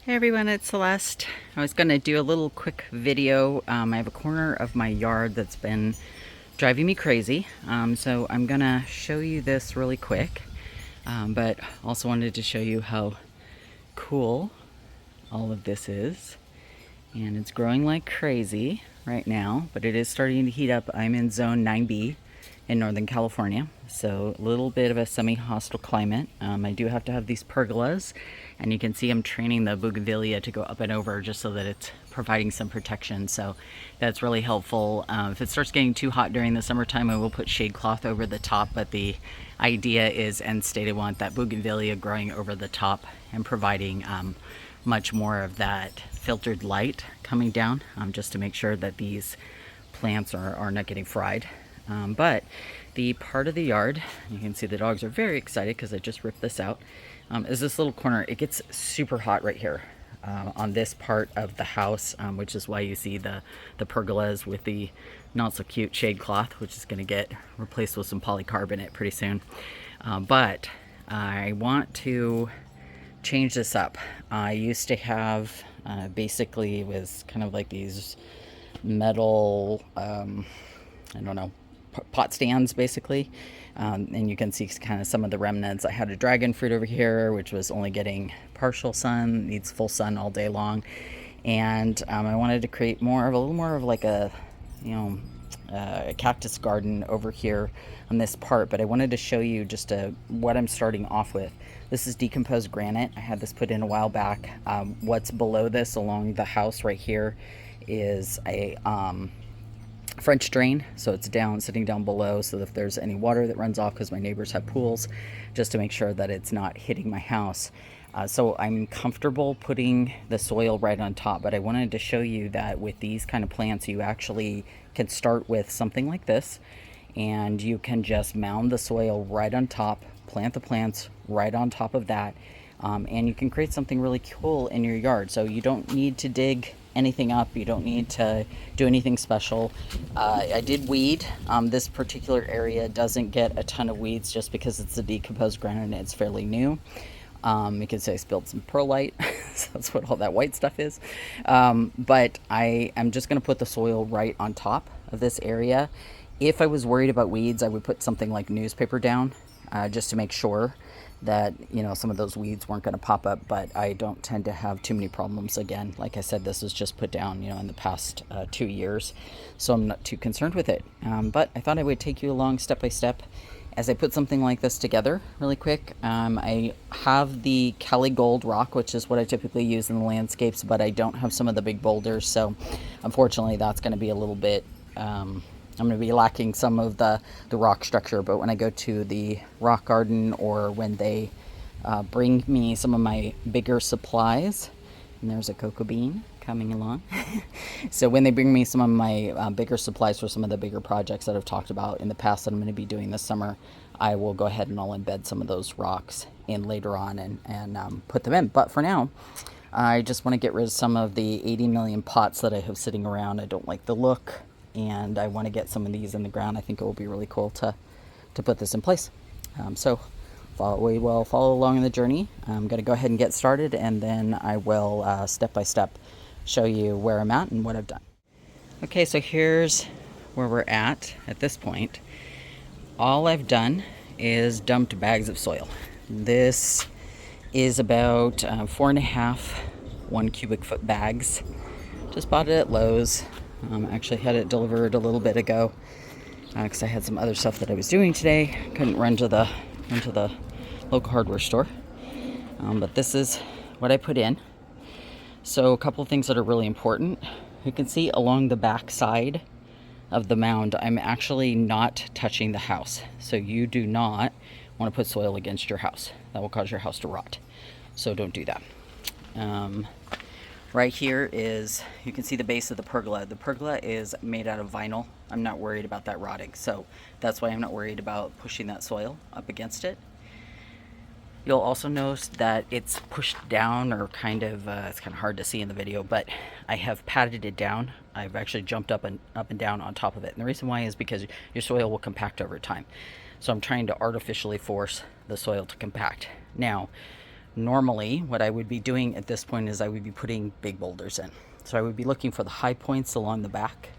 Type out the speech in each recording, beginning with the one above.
Hey everyone, it's Celeste. I was going to do a little quick video. I have a corner of my yard that's been driving me crazy. So I'm going to show you this really quick. But also wanted to show you how cool all of this is. And it's growing like crazy right now, but it is starting to heat up. I'm in zone 9B in Northern California, so a little bit of a semi-hostile climate. I do have to have these pergolas, and you can see I'm training the bougainvillea to go up and over just so that it's providing some protection, so that's really helpful. If it starts getting too hot during the summertime, I will put shade cloth over the top, but the idea is end state I want that bougainvillea growing over the top and providing much more of that filtered light coming down, just to make sure that these plants are not getting fried. But the part of the yard, you can see the dogs are very excited because I just ripped this out, is this little corner. It gets super hot right here on this part of the house, which is why you see the pergolas with the not so cute shade cloth, which is going to get replaced with some polycarbonate pretty soon. But I want to change this up. I used to have basically it was kind of like these metal, I don't know, pot stands basically, and you can see kind of some of the remnants. I had a dragon fruit over here which was only getting partial sun, needs full sun all day long, and I wanted to create a little more of like a, a cactus garden over here on this part. But I wanted to show you just what I'm starting off with. This is decomposed granite. I had this put in a while back. What's below this along the house right here is a French drain, so it's sitting down below, so that if there's any water that runs off, because my neighbors have pools, just to make sure that it's not hitting my house. So I'm comfortable putting the soil right on top, but I wanted to show you that with these kind of plants, you actually can start with something like this, and you can just mound the soil right on top, plant the plants right on top of that, and you can create something really cool in your yard. So you don't need to dig anything up, you don't need to do anything special. I did weed. This particular area doesn't get a ton of weeds just because it's a decomposed granite and it's fairly new. You can say I spilled some perlite, so that's what all that white stuff is. But I am just going to put the soil right on top of this area. If I was worried about weeds, I would put something like newspaper down, just to make sure that some of those weeds weren't going to pop up. But I don't tend to have too many problems. Again, like I said, this was just put down in the past 2 years, so I'm not too concerned with it. But I thought I would take you along step by step as I put something like this together really quick. I have the Kelly Gold rock, which is what I typically use in the landscapes, but I don't have some of the big boulders, so unfortunately that's going to be a little bit, I'm going to be lacking some of the rock structure. But when I go to the rock garden, or when they bring me some of my bigger supplies, and there's a cocoa bean coming along. So when they bring me some of my bigger supplies for some of the bigger projects that I've talked about in the past that I'm going to be doing this summer, I will go ahead and I'll embed some of those rocks in later on and put them in. But for now, I just want to get rid of some of the 80 million pots that I have sitting around. I don't like the look, and I want to get some of these in the ground. I think it will be really cool to put this in place. So we will follow along in the journey. I'm going to go ahead and get started, and then I will step by step show you where I'm at and what I've done. Okay, so here's where we're at this point. All I've done is dumped bags of soil. This is about 4.5 1 cubic foot bags. Just bought it at Lowe's. Actually had it delivered a little bit ago because I had some other stuff that I was doing today. Couldn't run to the local hardware store. But this is what I put in. So a couple of things that are really important. You can see along the back side of the mound, I'm actually not touching the house. So you do not want to put soil against your house. That will cause your house to rot. So don't do that. Right here is, you can see the base of the pergola. The pergola is made out of vinyl. I'm not worried about that rotting. So that's why I'm not worried about pushing that soil up against it. You'll also notice that it's pushed down, or kind of, it's kind of hard to see in the video, but I have patted it down. I've actually jumped up and down on top of it. And the reason why is because your soil will compact over time. So I'm trying to artificially force the soil to compact. Now, Normally, what I would be doing at this point is I would be putting big boulders in. So I would be looking for the high points along the back.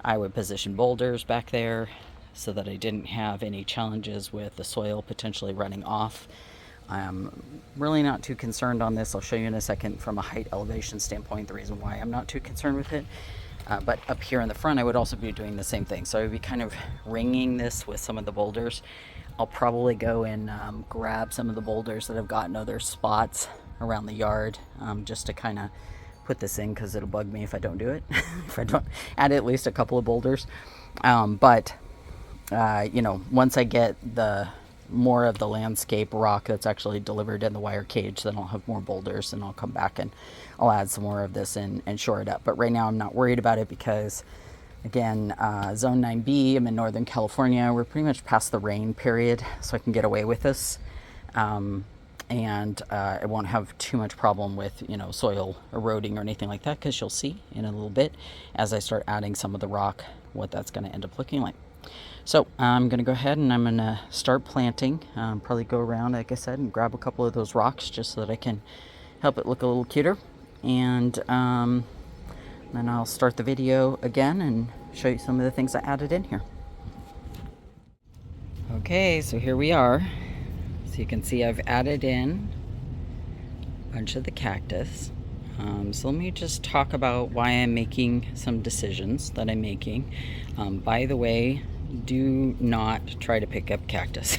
I would position boulders back there so that I didn't have any challenges with the soil potentially running off. I'm really not too concerned on this. I'll show you in a second from a height elevation standpoint the reason why I'm not too concerned with it. But up here in the front, I would also be doing the same thing. So I would be kind of ringing this with some of the boulders. I'll probably go and grab some of the boulders that I've got in other spots around the yard, just to kind of put this in, because it'll bug me if I don't do it, if I don't add at least a couple of boulders. But you know, once I get the more of the landscape rock that's actually delivered in the wire cage, then I'll have more boulders, and I'll come back and I'll add some more of this in and shore it up. But right now I'm not worried about it because, again, zone 9B, I'm in Northern California. We're pretty much past the rain period, so I can get away with this. And I won't have too much problem with, you know, soil eroding or anything like that, because you'll see in a little bit as I start adding some of the rock what that's going to end up looking like. So I'm going to go ahead and I'm going to start planting. Probably go around, like I said, and grab a couple of those rocks just so that I can help it look a little cuter. And then I'll start the video again and show you some of the things I added in here. Okay, so here we are. So you can see I've added in a bunch of the cactus. So let me just talk about why I'm making some decisions that I'm making. By the way, do not try to pick up cactus.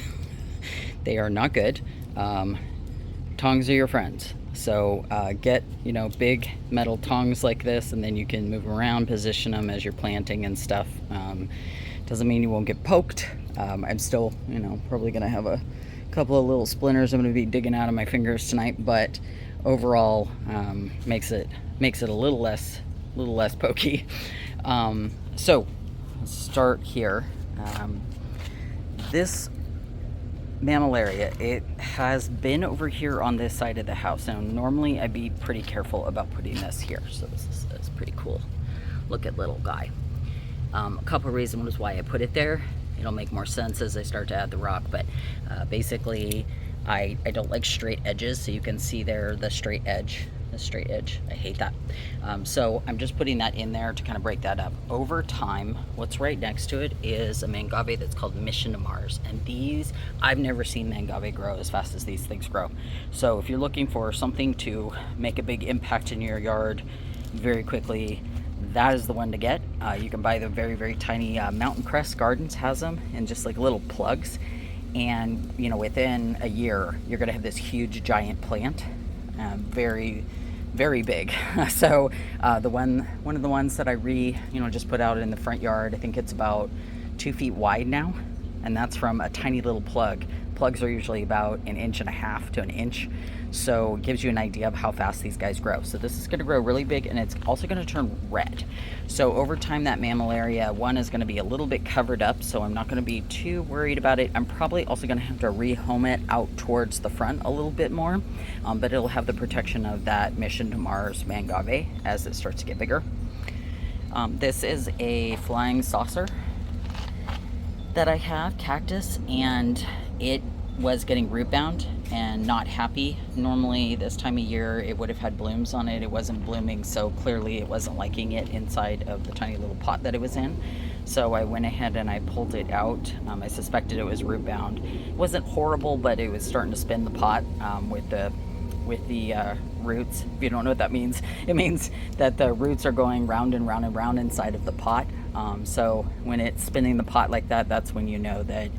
They are not good. Tongs are your friends. So get, you know, big metal tongs like this, and then you can move around, position them as you're planting and stuff. Doesn't mean you won't get poked. I'm still, you know, probably gonna have a couple of little splinters I'm gonna be digging out of my fingers tonight, but overall makes it a little less pokey. So let's start here. This mammillaria, it has been over here on this side of the house. Now normally I'd be pretty careful about putting this here. So this is pretty cool. Look at little guy. A couple of reasons why I put it there. It'll make more sense as I start to add the rock, but basically I don't like straight edges, so you can see there the straight edge. I hate that. So I'm just putting that in there to kind of break that up. Over time, what's right next to it is a mangave that's called Mission to Mars. And these, I've never seen mangave grow as fast as these things grow. So if you're looking for something to make a big impact in your yard very quickly, that is the one to get. You can buy the very, very tiny Mountain Crest Gardens has them in just like little plugs. And, you know, within a year, you're going to have this huge giant plant. Very, very big. So one of the ones that I just put out in the front yard, I think it's about 2 feet wide now, and that's from a tiny little plug. Plugs are usually about 1.5 inches to 1 inch, so it gives you an idea of how fast these guys grow. So this is going to grow really big, and it's also going to turn red. So over time, that mammillaria one is going to be a little bit covered up, so I'm not going to be too worried about it. I'm probably also going to have to rehome it out towards the front a little bit more, but it'll have the protection of that Mission to Mars mangave as it starts to get bigger. This is a flying saucer that I have, cactus, and it was getting root bound and not happy. Normally this time of year it would have had blooms on it. It wasn't blooming, so clearly it wasn't liking it inside of the tiny little pot that it was in. So I went ahead and I pulled it out. I suspected it was root bound. It wasn't horrible, but it was starting to spin the pot with the roots. If you don't know what that means, it means that the roots are going round and round and round inside of the pot. So when it's spinning the pot like that, that's when you know that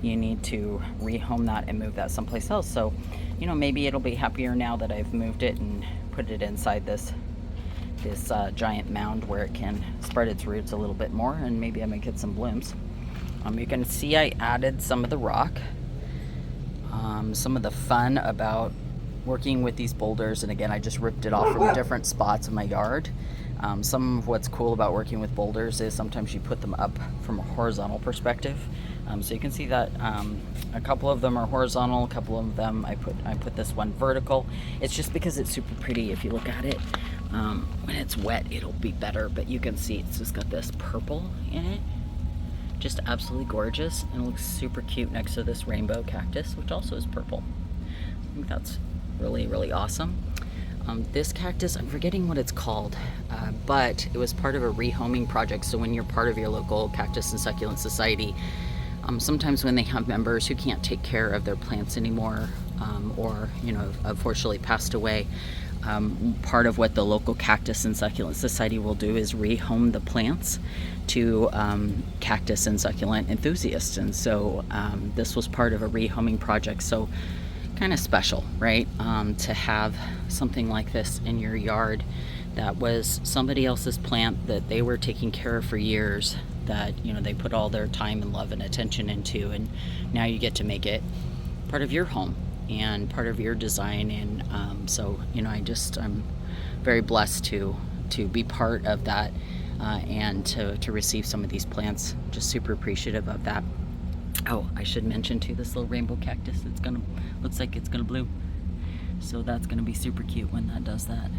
you need to rehome that and move that someplace else. So, you know, maybe it'll be happier now that I've moved it and put it inside this giant mound where it can spread its roots a little bit more, and maybe I might get some blooms. You can see I added some of the rock. Some of the fun about working with these boulders, and again, I just ripped it off from different spots in my yard. Some of what's cool about working with boulders is sometimes you put them up from a horizontal perspective. So you can see that a couple of them are horizontal, a couple of them I put this one vertical. It's just because it's super pretty. If you look at it, when it's wet, it'll be better, but you can see it's just got this purple in it. Just absolutely gorgeous, and it looks super cute next to this rainbow cactus, which also is purple. I think that's really, really awesome. This cactus, I'm forgetting what it's called, but it was part of a rehoming project. So when you're part of your local cactus and succulent society, sometimes when they have members who can't take care of their plants anymore, or, you know, unfortunately passed away, part of what the local cactus and succulent society will do is rehome the plants to cactus and succulent enthusiasts. And so this was part of a rehoming project. So kind of special, right? To have something like this in your yard that was somebody else's plant that they were taking care of for years, that, you know, they put all their time and love and attention into, and now you get to make it part of your home and part of your design. And so, you know, I'm very blessed to be part of that, and to receive some of these plants. Just super appreciative of that. Oh, I should mention too, this little rainbow cactus, looks like it's gonna bloom. So that's gonna be super cute when that does that.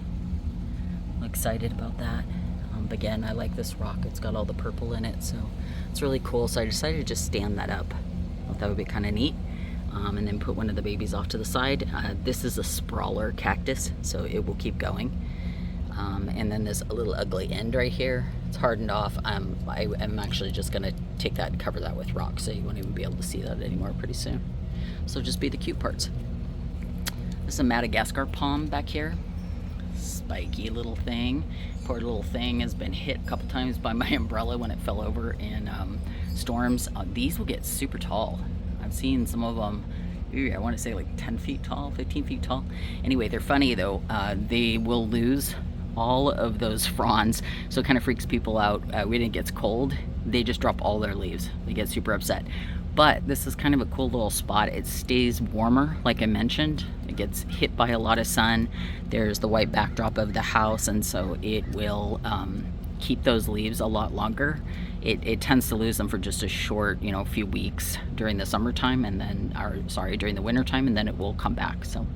I'm excited about that. Again, I like this rock. It's got all the purple in it, so it's really cool. So I decided to just stand that up. I thought that would be kind of neat. And then put one of the babies off to the side. This is a sprawler cactus, so it will keep going. And then there's a little ugly end right here. It's hardened off. I am actually just gonna take that and cover that with rock, so you won't even be able to see that anymore pretty soon. So just be the cute parts. This is a Madagascar palm back here. Spiky little thing. Poor little thing has been hit a couple times by my umbrella when it fell over in storms. These will get super tall. I've seen some of them, I want to say like 10 feet tall, 15 feet tall. Anyway, they're funny though. They will lose all of those fronds, so it kind of freaks people out. When it gets cold, they just drop all their leaves. They get super upset. But this is kind of a cool little spot. It stays warmer, like I mentioned. It gets hit by a lot of sun. There's the white backdrop of the house, and so it will keep those leaves a lot longer. It tends to lose them for just a short, you know, few weeks during the summertime, and then, during the wintertime, and then it will come back. So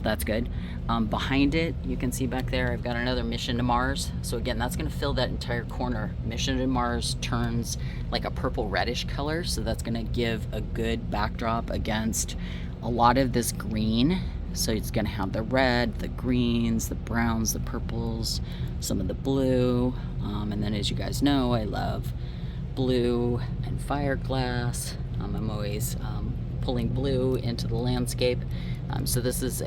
that's good. Behind it, you can see back there, I've got another Mission to Mars. So again, that's going to fill that entire corner. Mission to Mars turns like a purple reddish color, so that's going to give a good backdrop against a lot of this green. So it's going to have the red, the greens, the browns, the purples, some of the blue, and then, as you guys know, I love blue and fireglass. I'm always pulling blue into the landscape. So this is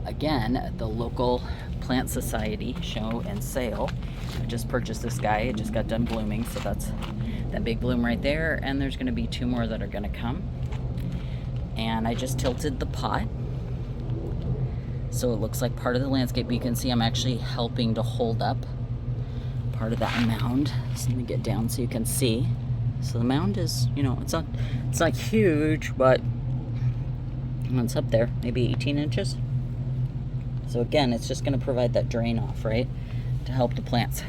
again, the local plant society show and sale. I just purchased this guy. It just got done blooming, so that's that big bloom right there, and there's going to be 2 more that are going to come. And I just tilted the pot so it looks like part of the landscape. You can see I'm actually helping to hold up part of that mound. So let me get down so you can see. So the mound is, you know, it's not huge, but it's up there, maybe 18 inches. So again, it's just going to provide that drain off, right, to help the plants.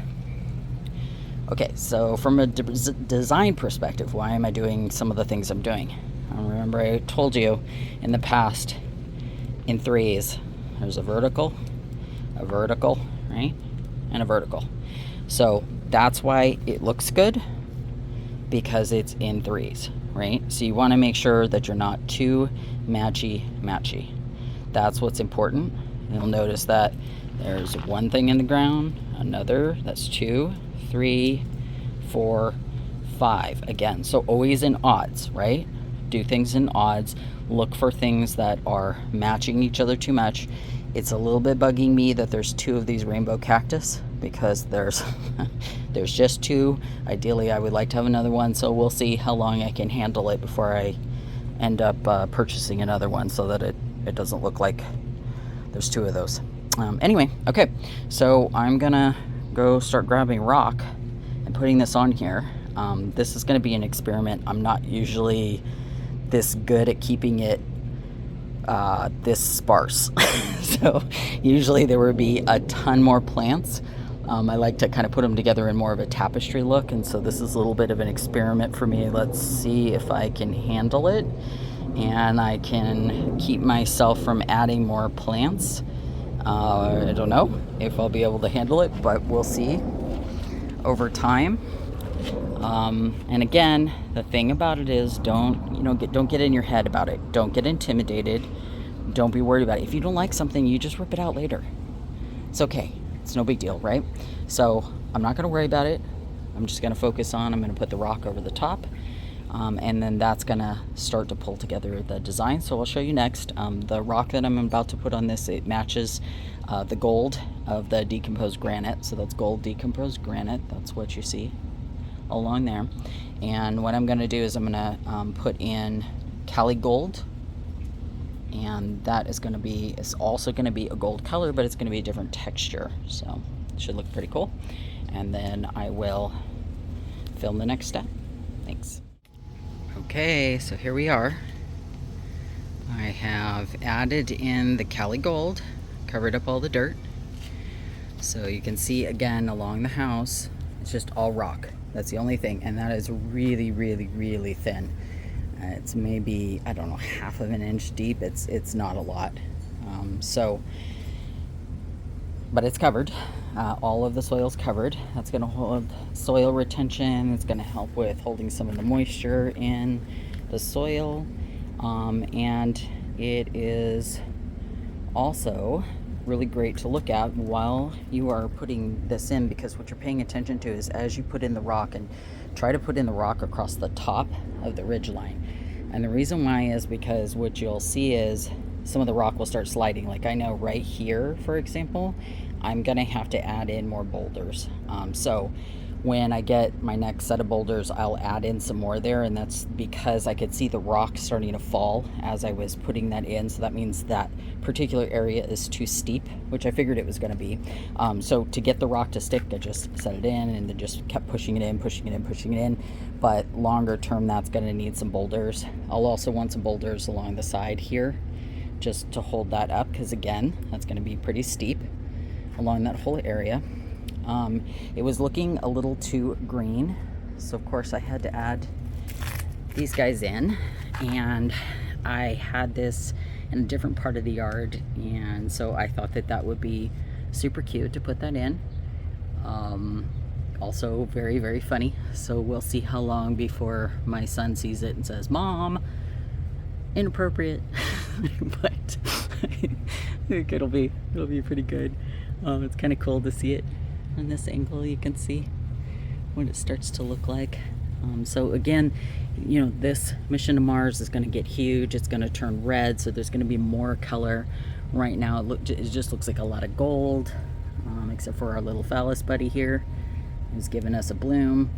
Okay, so from a design perspective, why am I doing some of the things I'm doing? Remember, I told you in the past, in 3s, there's a vertical, right, and a vertical. So that's why it looks good, because it's in 3s, right? So you want to make sure that you're not too matchy. That's what's important. You'll notice that there's one thing in the ground, another, that's 2, 3, 4, 5. Again, so always in odds, right? Do things in odds. Look for things that are matching each other too much. It's a little bit bugging me that there's 2 of these rainbow cactus, because there's just 2. Ideally, I would like to have another one, so we'll see how long I can handle it before I end up purchasing another one, so that it doesn't look like there's 2 of those. Anyway, okay, so I'm gonna go start grabbing rock and putting this on here. This is gonna be an experiment. I'm not usually this good at keeping it this sparse. So usually there would be a ton more plants. I like to kind of put them together in more of a tapestry look, and so this is a little bit of an experiment for me. Let's see if I can handle it, and I can keep myself from adding more plants. I don't know if I'll be able to handle it, but we'll see over time. And again, the thing about it is, don't get in your head about it. Don't get intimidated. don't be worried about it. If you don't like something, you just rip it out later. It's okay. It's no big deal, right? So I'm not going to worry about it. I'm just going to focus on, I'm going to put the rock over the top. And then that's going to start to pull together the design. So I'll show you next. The rock that I'm about to put on this, it matches the gold of the decomposed granite. So that's gold decomposed granite. That's what you see along there. And what I'm going to do is I'm going to put in Cali gold. And that is going to be, it's also going to be a gold color, but it's going to be a different texture. So it should look pretty cool. And then I will film the next step. Thanks. Okay, so here we are. I have added in the Cali gold, covered up all the dirt. So you can see again along the house, it's just all rock. That's the only thing, and that is really, really, really thin. It's maybe, I don't know, half of an inch deep. It's not a lot. But it's covered. All of the soil's covered. That's going to hold soil retention. It's going to help with holding some of the moisture in the soil. And it is also really great to look at while you are putting this in, because what you're paying attention to is as you put in the rock, and try to put in the rock across the top of the ridge line. And the reason why is because what you'll see is some of the rock will start sliding. Like I know right here, for example, I'm gonna have to add in more boulders. So when I get my next set of boulders, I'll add in some more there, and that's because I could see the rock starting to fall as I was putting that in. So that means that particular area is too steep, which I figured it was going to be. So to get the rock to stick, I just set it in and then just kept pushing it in, pushing it in, pushing it in. But longer term, that's going to need some boulders. I'll also want some boulders along the side here just to hold that up, because again, that's going to be pretty steep along that whole area. It was looking a little too green, so of course I had to add these guys in, and I had this in a different part of the yard, and so I thought that that would be super cute to put that in. Also very, very funny, so we'll see how long before my son sees it and says, "Mom, inappropriate." But I think it'll be pretty good. It's kind of cool to see it on this angle. You can see what it starts to look like. So again, you know, this mission to Mars is going to get huge. It's going to turn red, so there's going to be more color. Right now it just looks like a lot of gold, except for our little phallus buddy here, who's giving us a bloom.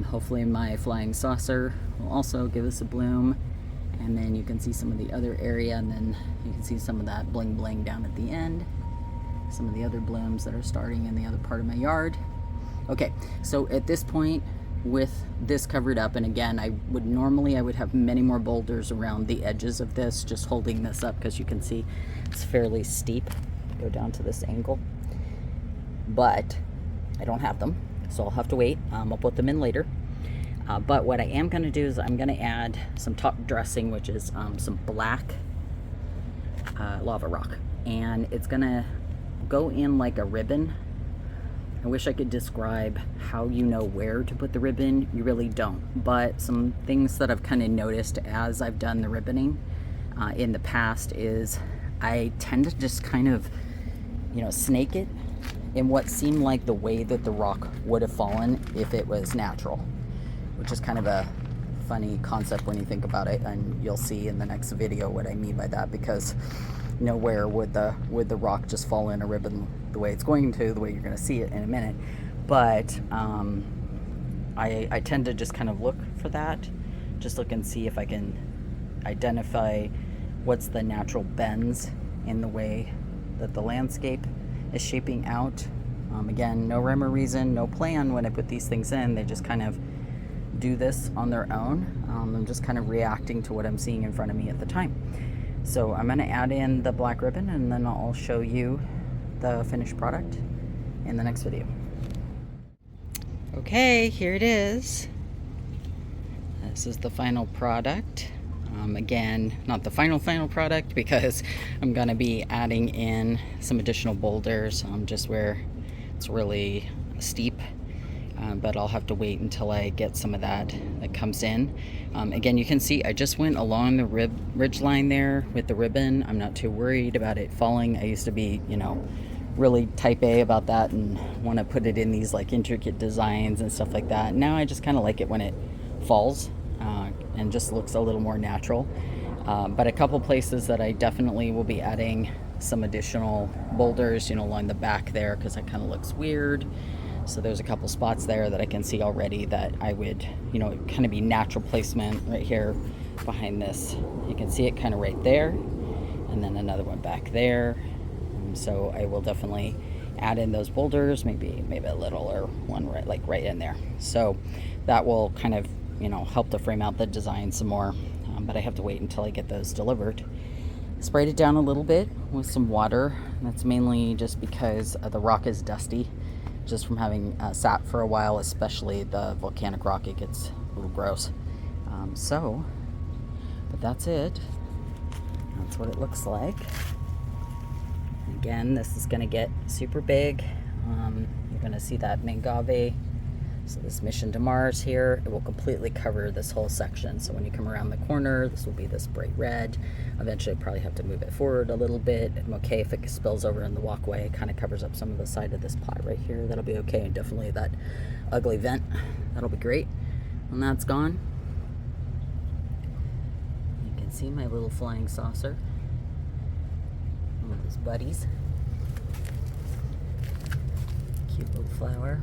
Hopefully my flying saucer will also give us a bloom. And then you can see some of the other area, and then you can see some of that bling bling down at the end. Some of the other blooms that are starting in the other part of my yard. Okay, so at this point, with this covered up, and again, I would have many more boulders around the edges of this, just holding this up, because you can see it's fairly steep. Go down to this angle, but I don't have them, so I'll have to wait. I'll put them in later. But what I am going to do is I'm going to add some top dressing, which is some black lava rock, and it's going to go in like a ribbon. I wish I could describe how you know where to put the ribbon. You really don't. But some things that I've kind of noticed as I've done the ribboning in the past is I tend to just kind of, you know, snake it in what seemed like the way that the rock would have fallen if it was natural, which is kind of a funny concept when you think about it, and you'll see in the next video what I mean by that, because nowhere would the rock just fall in a ribbon the way it's going to, the way you're going to see it in a minute. But I tend to just kind of look for that, just look and see if I can identify what's the natural bends in the way that the landscape is shaping out. Again, no rhyme or reason, no plan when I put these things in. They just kind of do this on their own. I'm just kind of reacting to what I'm seeing in front of me at the time. So I'm going to add in the black ribbon, and then I'll show you the finished product in the next video. Okay, here it is. This is the final product. Again, not the final product, because I'm going to be adding in some additional boulders just where it's really steep. but I'll have to wait until I get some of that comes in. Again, you can see I just went along the ridge line there with the ribbon. I'm not too worried about it falling. I used to be, really type A about that and want to put it in these like intricate designs and stuff like that. Now I just kind of like it when it falls and just looks a little more natural. But a couple places that I definitely will be adding some additional boulders, along the back there, because that kind of looks weird. So there's a couple spots there that I can see already that I would, kind of be natural placement right here behind this. You can see it kind of right there, and then another one back there. So I will definitely add in those boulders, maybe a little, or one right in there. So that will kind of, help to frame out the design some more. But I have to wait until I get those delivered. Sprayed it down a little bit with some water. That's mainly just because the rock is dusty, just from having sat for a while, especially the volcanic rock. It gets a little gross. But that's it. That's what it looks like. Again, this is going to get super big. You're going to see that Mangave. So this Mission to Mars here, it will completely cover this whole section. So when you come around the corner, this will be this bright red. Eventually, probably have to move it forward a little bit. I'm okay if it spills over in the walkway. It kind of covers up some of the side of this pot right here. That'll be okay. And definitely that ugly vent. That'll be great when that's gone. You can see my little flying saucer. One of his buddies. Cute little flower.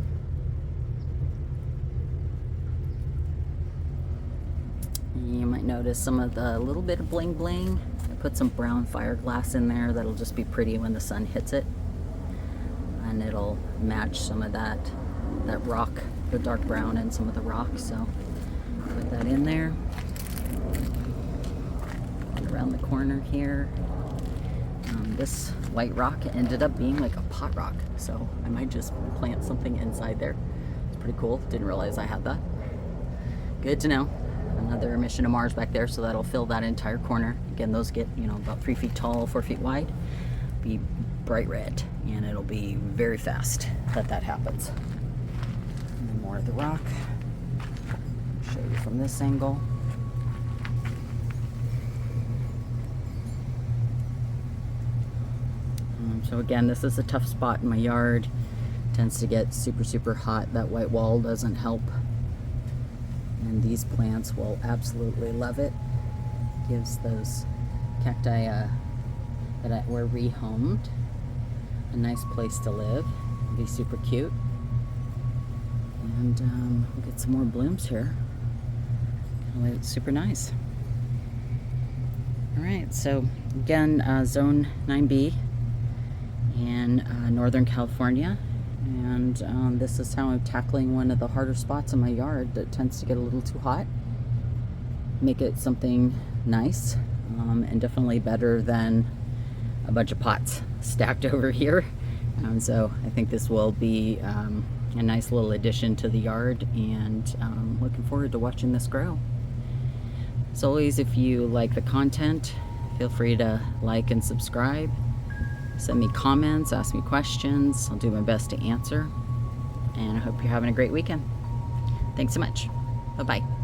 You might notice some of the little bit of bling bling. I put some brown fire glass in there that'll just be pretty when the sun hits it, and it'll match some of that rock, the dark brown and some of the rock. So put that in there. And around the corner here, this white rock ended up being like a pot rock, so I might just plant something inside there. It's pretty cool. Didn't realize I had that. Good to know. Another Mission to Mars back there, so that'll fill that entire corner. Again, those get about 3 feet tall, 4 feet wide. Be bright red, and it'll be very fast that happens. And then more of the rock. Show you from this angle. So again, this is a tough spot in my yard. Tends to get super hot. That white wall doesn't help. And these plants will absolutely love it. Gives those cacti that were rehomed a nice place to live. It'll be super cute. And we'll get some more blooms here. It's super nice. All right, so again, Zone 9B in Northern California. And this is how I'm tackling one of the harder spots in my yard that tends to get a little too hot. Make it something nice, and definitely better than a bunch of pots stacked over here. So I think this will be a nice little addition to the yard, and looking forward to watching this grow. As always, if you like the content, feel free to like and subscribe. Send me comments, ask me questions. I'll do my best to answer. And I hope you're having a great weekend. Thanks so much. Bye-bye.